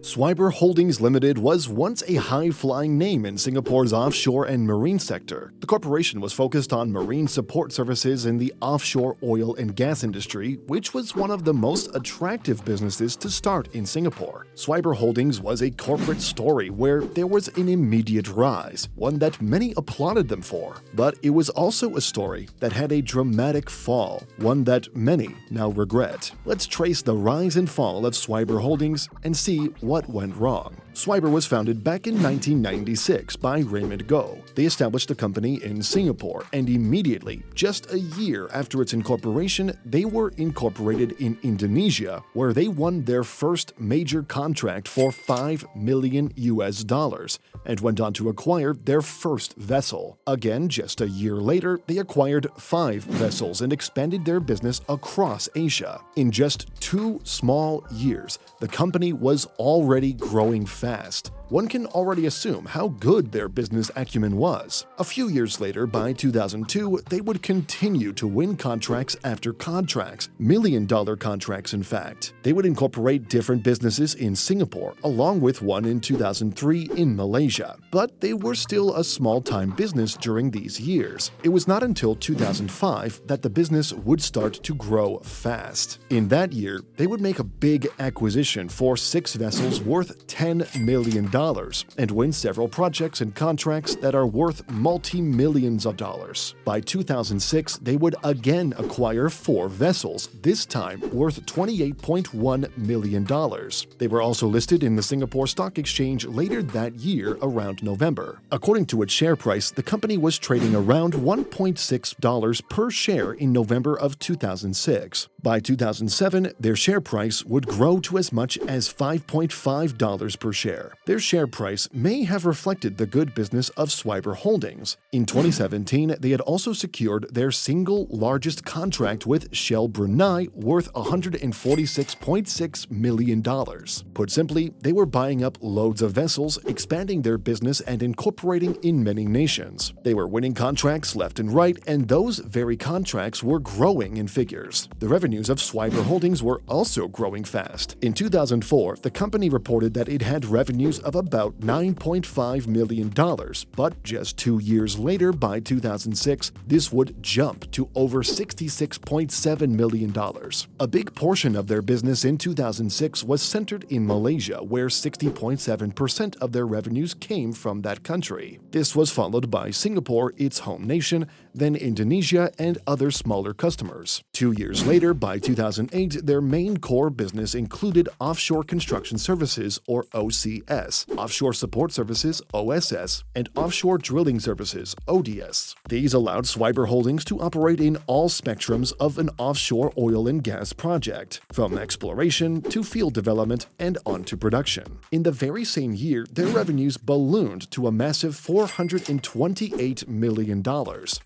Swiber Holdings Limited was once a high-flying name in Singapore's offshore and marine sector. The corporation was focused on marine support services in the offshore oil and gas industry, which was one of the most attractive businesses to start in Singapore. Swiber Holdings was a corporate story where there was an immediate rise, one that many applauded them for. But it was also a story that had a dramatic fall, one that many now regret. Let's trace the rise and fall of Swiber Holdings and see what went wrong. Swiber was founded back in 1996 by Raymond Goh. They established the company in Singapore, and immediately, just a year after its incorporation, they were incorporated in Indonesia, where they won their first major contract for $5 million and went on to acquire their first vessel. Again, just a year later, they acquired 5 vessels and expanded their business across Asia. In just 2 small years, the company was already growing fast. One can already assume how good their business acumen was. A few years later, by 2002, they would continue to win contracts after contracts, million-dollar contracts in fact. They would incorporate different businesses in Singapore, along with one in 2003 in Malaysia. But they were still a small-time business during these years. It was not until 2005 that the business would start to grow fast. In that year, they would make a big acquisition for 6 vessels worth $10 million and win several projects and contracts that are worth multi-millions of dollars. By 2006, they would again acquire 4 vessels, this time worth $28.1 million. They were also listed in the Singapore Stock Exchange later that year around November. According to its share price, the company was trading around $1.6 per share in November of 2006. By 2007, their share price would grow to as much as $5.5 per share. Their share price may have reflected the good business of Swiber Holdings. In 2017, they had also secured their single largest contract with Shell Brunei worth $146.6 million. Put simply, they were buying up loads of vessels, expanding their business and incorporating in many nations. They were winning contracts left and right, and those very contracts were growing in figures. The revenues of Swiber Holdings were also growing fast. In 2004, the company reported that it had revenues of about $9.5 million, but just 2 years later, by 2006, this would jump to over $66.7 million. A big portion of their business in 2006 was centered in Malaysia, where 60.7% of their revenues came from that country. This was followed by Singapore, its home nation, then Indonesia, and other smaller customers. 2 years later, by 2008, their main core business included offshore construction services, or OCS, offshore support services, OSS, and offshore drilling services, ODS. These allowed Swiber Holdings to operate in all spectrums of an offshore oil and gas project, from exploration to field development and on to production. In the very same year, their revenues ballooned to a massive $428 million.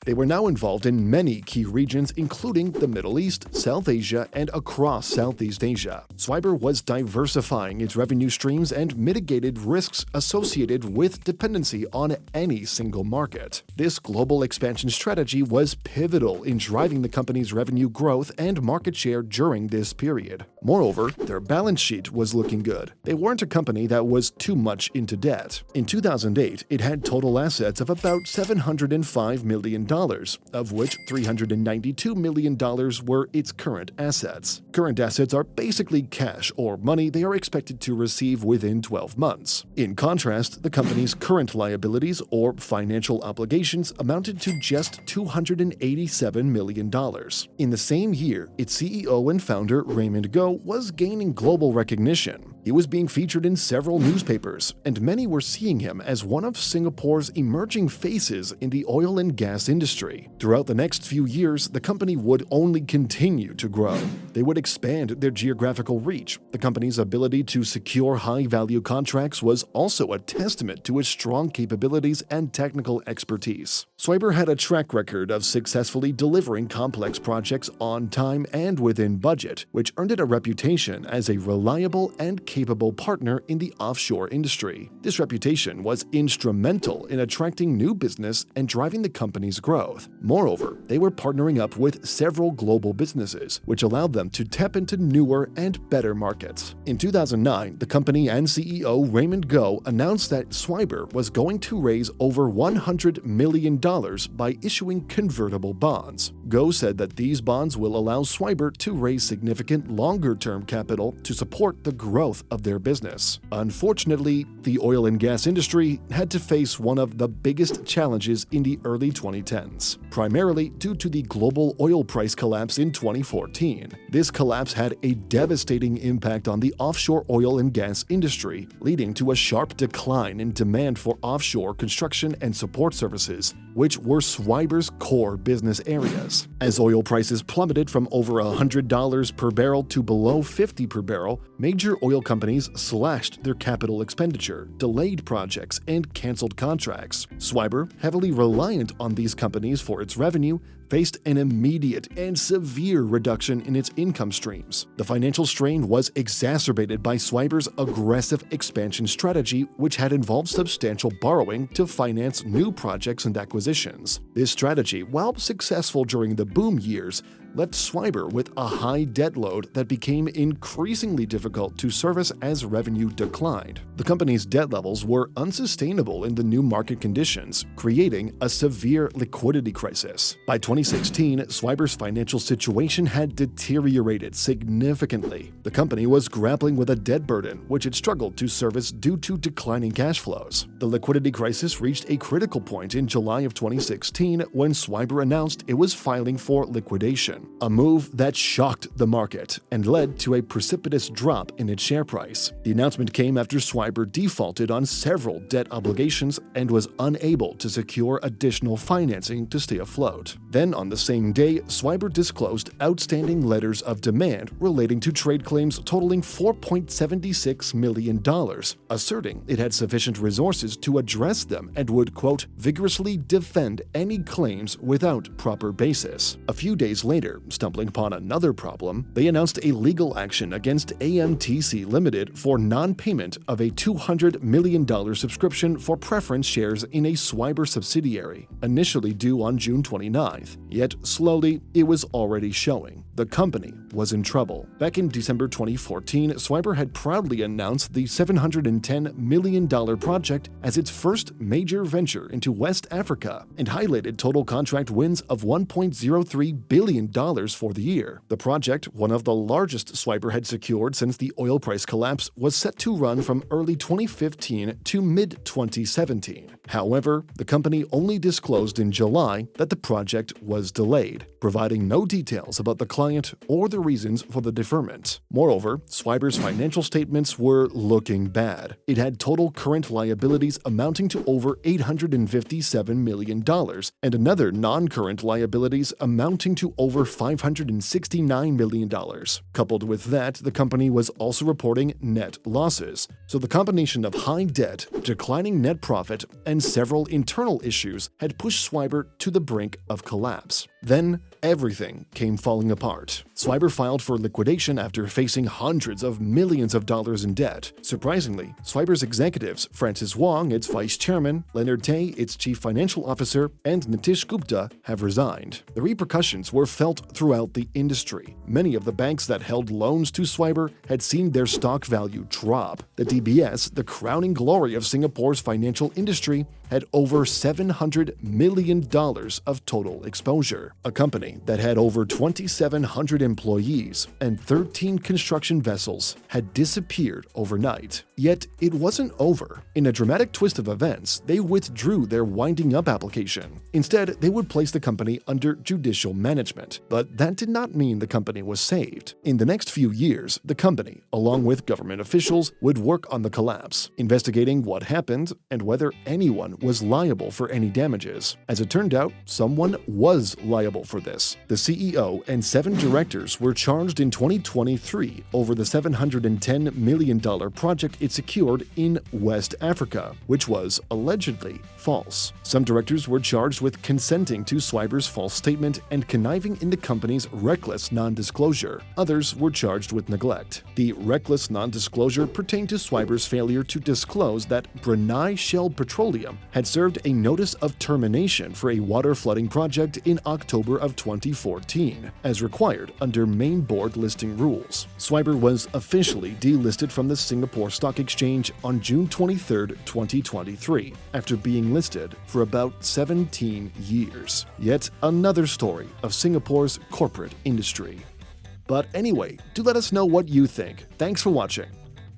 They were now involved in many key regions, including the Middle East, South Asia, and across Southeast Asia. Swiber was diversifying its revenue streams and mitigated risks associated with dependency on any single market. This global expansion strategy was pivotal in driving the company's revenue growth and market share during this period. Moreover, their balance sheet was looking good. They weren't a company that was too much into debt. In 2008, it had total assets of about $705 million, of which $392 million were its current assets. Current assets are basically cash or money they are expected to receive within 12 months. In contrast, the company's current liabilities or financial obligations amounted to just $287 million. In the same year, its CEO and founder Raymond Goh was gaining global recognition. He was being featured in several newspapers, and many were seeing him as one of Singapore's emerging faces in the oil and gas industry. Throughout the next few years, the company would only continue to grow. They would expand their geographical reach. The company's ability to secure high-value contracts was also a testament to its strong capabilities and technical expertise. Swiber had a track record of successfully delivering complex projects on time and within budget, which earned it a reputation as a reliable and capable partner in the offshore industry. This reputation was instrumental in attracting new business and driving the company's growth. Moreover, they were partnering up with several global businesses, which allowed them to tap into newer and better markets. In 2009, the company and CEO Raymond Go announced that Swiber was going to raise over $100 million by issuing convertible bonds. Go said that these bonds will allow Swiber to raise significant longer-term capital to support the growth of their business. Unfortunately, the oil and gas industry had to face one of the biggest challenges in the early 2010s, primarily due to the global oil price collapse in 2014. This collapse had a devastating impact on the offshore oil and gas industry, leading to a sharp decline in demand for offshore construction and support services, which were Swiber's core business areas. As oil prices plummeted from over $100 per barrel to below $50 per barrel, major oil companies slashed their capital expenditure, delayed projects, and canceled contracts. Swiber, heavily reliant on these companies for its revenue, faced an immediate and severe reduction in its income streams. The financial strain was exacerbated by Swiber's aggressive expansion strategy, which had involved substantial borrowing to finance new projects and acquisitions. This strategy, while successful during the boom years, left Swiber with a high debt load that became increasingly difficult to service as revenue declined. The company's debt levels were unsustainable in the new market conditions, creating a severe liquidity crisis. By 2016, Swiber's financial situation had deteriorated significantly. The company was grappling with a debt burden, which it struggled to service due to declining cash flows. The liquidity crisis reached a critical point in July of 2016 when Swiber announced it was filing for liquidation, a move that shocked the market and led to a precipitous drop in its share price. The announcement came after Swiber defaulted on several debt obligations and was unable to secure additional financing to stay afloat. Then, on the same day, Swiber disclosed outstanding letters of demand relating to trade claims totaling $4.76 million, asserting it had sufficient resources to address them and would, quote, vigorously defend any claims without proper basis. A few days later, stumbling upon another problem, they announced a legal action against AMTC Limited for non-payment of a $200 million subscription for preference shares in a Swiber subsidiary, initially due on June 29th. Yet slowly, it was already showing. The company was in trouble. Back in December 2014, Swiber had proudly announced the $710 million project as its first major venture into West Africa and highlighted total contract wins of $1.03 billion for the year. The project, one of the largest Swiber had secured since the oil price collapse, was set to run from early 2015 to mid-2017. However, the company only disclosed in July that the project was delayed, providing no details about the client or the reasons for the deferment. Moreover, Swiber's financial statements were looking bad. It had total current liabilities amounting to over $857 million and another non-current liabilities amounting to over $569 million. Coupled with that, the company was also reporting net losses. So the combination of high debt, declining net profit, and several internal issues had pushed Swiber to the brink of collapse. Then, everything came falling apart. Swiber filed for liquidation after facing hundreds of millions of dollars in debt. Surprisingly, Swiber's executives, Francis Wong, its vice chairman, Leonard Tay, its chief financial officer, and Nitish Gupta have resigned. The repercussions were felt throughout the industry. Many of the banks that held loans to Swiber had seen their stock value drop. The DBS, the crowning glory of Singapore's financial industry, had over $700 million of total exposure. A company that had over 2,700 employees and 13 construction vessels had disappeared overnight. Yet it wasn't over. In a dramatic twist of events, they withdrew their winding up application. Instead, they would place the company under judicial management. But that did not mean the company was saved. In the next few years, the company, along with government officials, would work on the collapse, investigating what happened and whether anyone was liable for any damages. As it turned out, someone was liable liable for this. The CEO and 7 directors were charged in 2023 over the $710 million project it secured in West Africa, which was allegedly false. Some directors were charged with consenting to Swiber's false statement and conniving in the company's reckless non-disclosure. Others were charged with neglect. The reckless non-disclosure pertained to Swiber's failure to disclose that Brunei Shell Petroleum had served a notice of termination for a water flooding project in October of 2014, as required under main board listing rules. Swiber was officially delisted from the Singapore Stock Exchange on June 23, 2023, after being listed for about 17 years. Yet another story of Singapore's corporate industry. But anyway, do let us know what you think. Thanks for watching.